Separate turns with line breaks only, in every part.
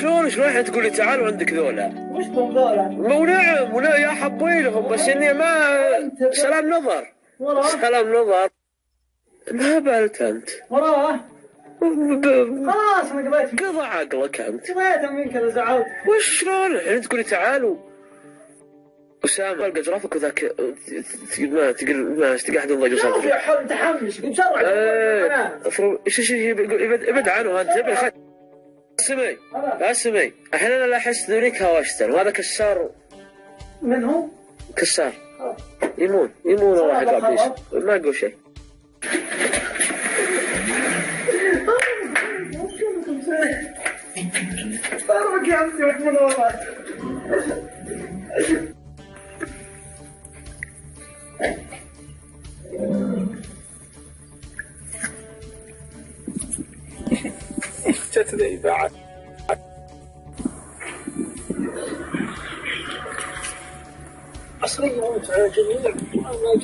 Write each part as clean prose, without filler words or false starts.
شلون تقولي تعالوا عندك ذولا؟
وش بهم ذولا؟
ونعم يا حبيلهم بس اني ما سلام نظر. سلام نظر. ما بالت انت؟
وراه؟ خلاص انا قضيت.
قضى عقلك انت.
قضيت منك انا زعلت.
وش شلون الحين تقولي تعالوا؟ أسامة قد رافق وذاك ما تقعد نضيق
صدرك. شوف يا حول متحمس بسرعة.
ايش ابعد عنه انت سمي لا سمي الحين انا لاحظت ذوليك هاوشتر وهذا كسار.
من هو؟
كسار. يمون واحد عبيس ما اقول شيء.
طارك يا عمي محمود والله.
جت ذي بعد.
عصرية ومتعة جميلة ما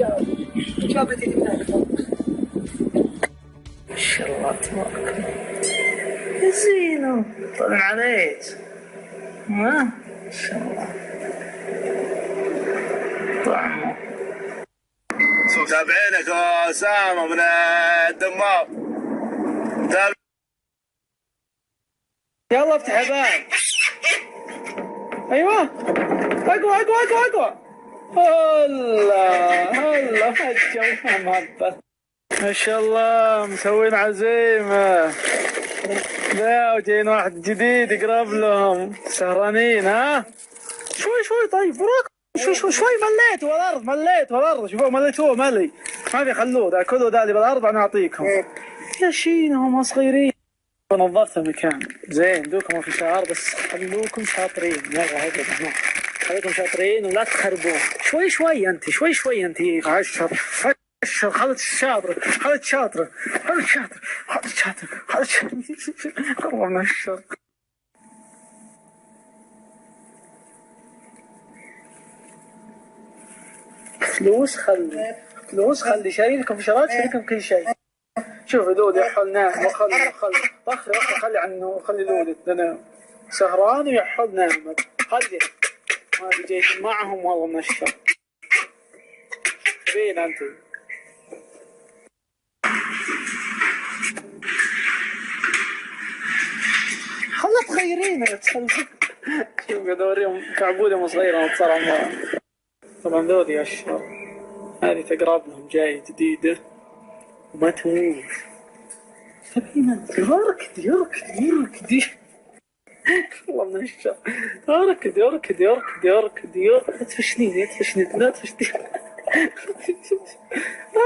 جابت هناك.
ما شاء الله تبارك
يا زينو طلع عليك.
ما شاء الله طعمه.
متابعينك أسامة من الدمام.
يلا افتح الباب. ايوه اقوى. هلا فجوا محبة. ما شاء الله مسوين عزيمة. لا وجايين واحد جديد يقرب لهم سهرانين ها. شوي طيب وراك شوي مليت والارض شوفوا مليتوه ملي ما في خلوه ذا كله ذا اللي بالارض انا اعطيكم. يا شينهم صغيرين. نظفت المكان زين دوكم في شهر بس خلوكم شاطرين يلا هكذا هنا خليكم شاطرين ولا تخربون شوي انت عشر خلت شاطره قربنا الشر. فلوس خلي شاريلكم في شرايط شاريلكم كل شيء. شوف دود يحول نام وخلي خلي عنه خلي دود لنا سهران ويحول نام خلي ما جيت معهم والله من الشر. فين انت؟ خلت تغيرين شوف قاعد اوريهم كعبودهم صغيره صار عمرها. طبعا ذولي يا الشر هذه تقرب لهم جاي جديده وما تموت. تبين يركدي والله من الشر. اركد لا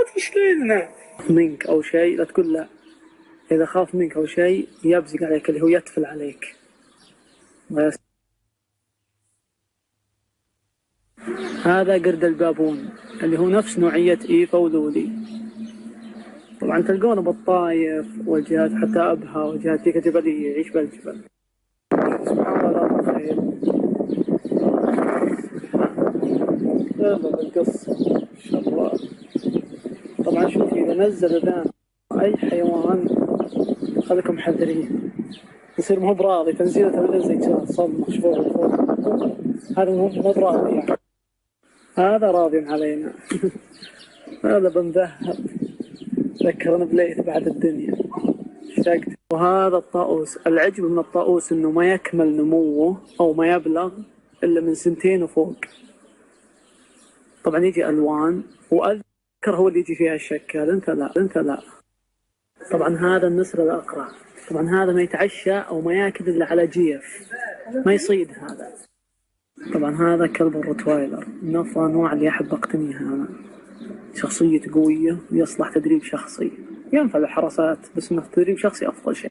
تفشني لنا منك او شيء لا تقول لا. اذا خاف منك او شيء يبزق عليك اللي هو يتفل عليك. هذا قرد البابون اللي هو نفس نوعية إيفا ولولي. طبعا تلقونه بالطايف والجهات حتى أبها والجهات ذيك جبلية يعيش بالجبل. سبحان الله لا تخيل. يلا بالقصة إن شاء الله. طبعا شوفي إذا نزل ذان أي حيوان خليكم حذرين يصير مو براضي تنزيله زي كذا صدمة شوفوا فوق. هذا مو براضي يعني. هذا راضي علينا. هذا بنذهب ذكرنا بليث بعد الدنيا اشتقت. وهذا الطاووس العجب من الطاووس انه ما يكمل نموه او ما يبلغ الا من 2 وفوق. طبعا يجي الوان واذكر هو اللي يجي فيها الشكل انت لا. طبعا هذا النسر الاقرع. طبعا هذا ما يتعشى او ما ياكل الا على جيف ما يصيد. هذا طبعا هذا كلب الروتوايلر من افضل الانواع اللي احب اقتنيها انا. شخصية قوية ويصلح تدريب شخصي ينفع للحراسات بس انه تدريب شخصي افضل شيء.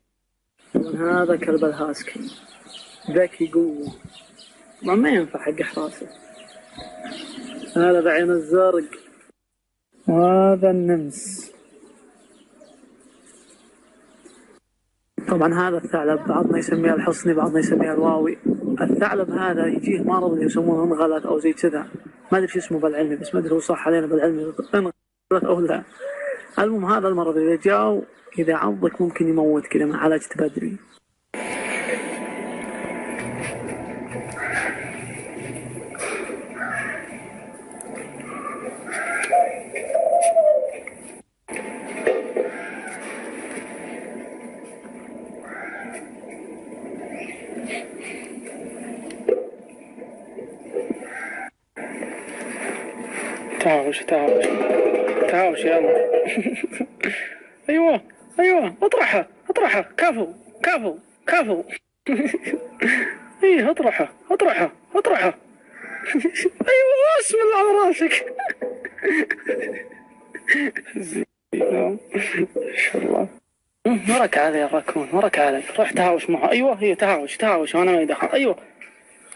طبعا هذا كلب الهاسكي ذكي قوة طبعا ما ينفع حق حراسة. هذا بعين الزرق وهذا النمس. طبعا هذا الثعلب بعضنا يسميه الحصني بعضنا يسميه الواوي. الثعلب هذا يجيه مرض اللي يسمونه انغلت او زي كذا ما ادري شو اسمه بالعلمي بس ما ادري هو صح علينا بالعلمي انغلت او لا. المهم هذا المرض اذا جاء اذا عضك ممكن يموت كذا ما عالجت بدري. تهاوش تهاوش تهاوش يلا. ايوه ايوه اطرحها اطرحها كفو كفو كفو. ايه اطرحها اطرحها اطرحها. ايوه بسم الله على راسك. زين ما شاء الله. وراك علي يا راكون وراك علي. روح تهاوش معه. ايوه هي تهاوش تهاوش وانا ما دخل. ايوه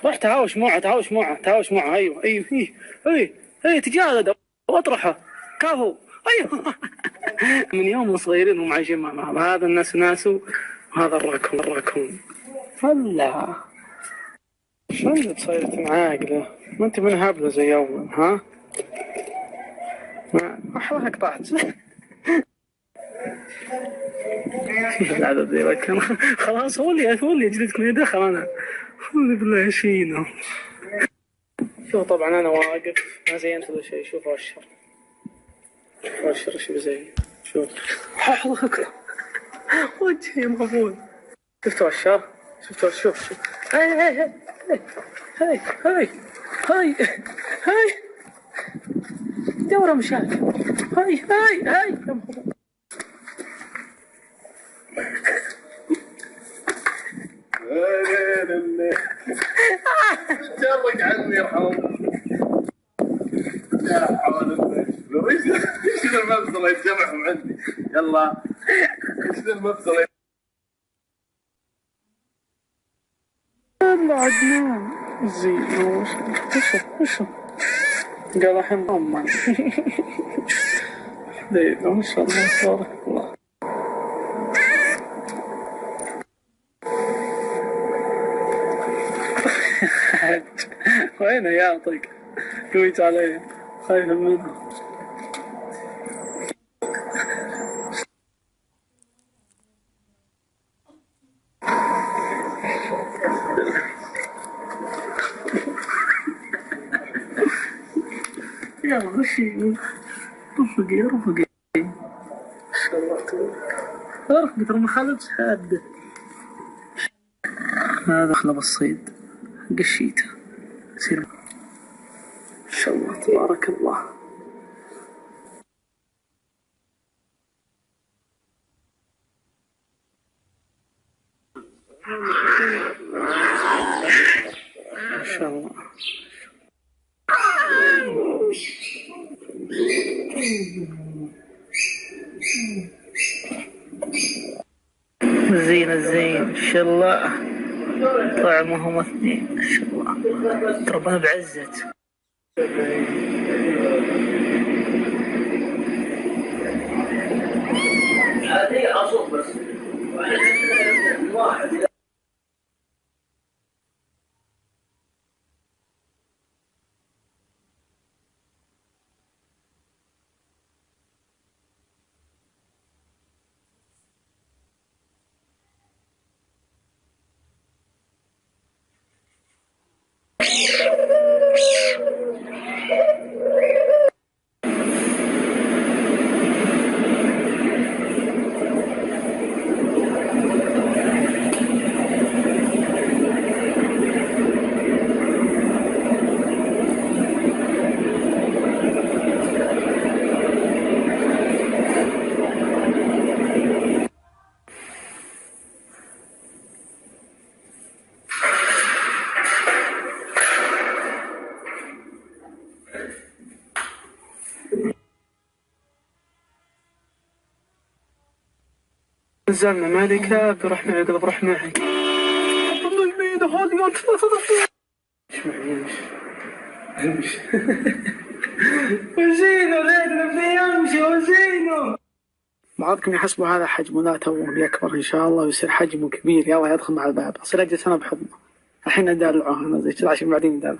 روح تهاوش معه تهاوش معه تهاوش معه. ايوه ايوه ايه ايه ايه تجاهد واطرحه كفو. ايوه. من يوم صغيرين هم عايشين مع بعض. هذا الناس ناسو وهذا الراكون الراكون. هلا شو اللي صايرت معاقله؟ ما انت من هبله زي اول ها؟ ما احلى طاحت. العدد ذي لكن خلاص هو اللي جلدكم يدخل انا. اعوذ بالله شينه. شوف طبعا انا واقف ما زينت ولا شيء. شوف اشر شوف اشر ايش بزين. شوف حظك وجهي مغفول. شفتوا اشر شفتوا شوف شوف. هاي هاي هاي هاي هاي هاي هاي دورة مشاكل. هاي هاي هاي يا مغفول.
جرك عني يرحم. يا حول ايش ذا المبزله يتجمعهم عندي. يلا ايش ذا المبزله.
يلا عدنان زين. وش قال الحين ضمن. حبيبي ما شاء الله تبارك الله. وين يعطيك قويت علي خايف منه. يا غشي رفقي رفقي ما شاء الله تبارك. رفقي ترى ما خالفش حاده. هذا خلب الصيد قشيته يصير ما شاء الله تبارك الله. ما شاء الله. زين الزين ان شاء الله. طعمهم اثنين ما شاء الله. تربنا بعزت.
هذه عصوب بس واحد.
نزلنا مالي كاب روح معي قلب روح معي. والله الميت هذه امشي. وزينو ليتنا بدي امشي وزينو. بعضكم يحسبوا هذا حجمه لا توه بيكبر ان شاء الله ويصير حجمه كبير. يلا يدخل مع الباب اصير اجلس انا بحضنه. الحين ادلعه انا زي كذا عشان بعدين ندلع.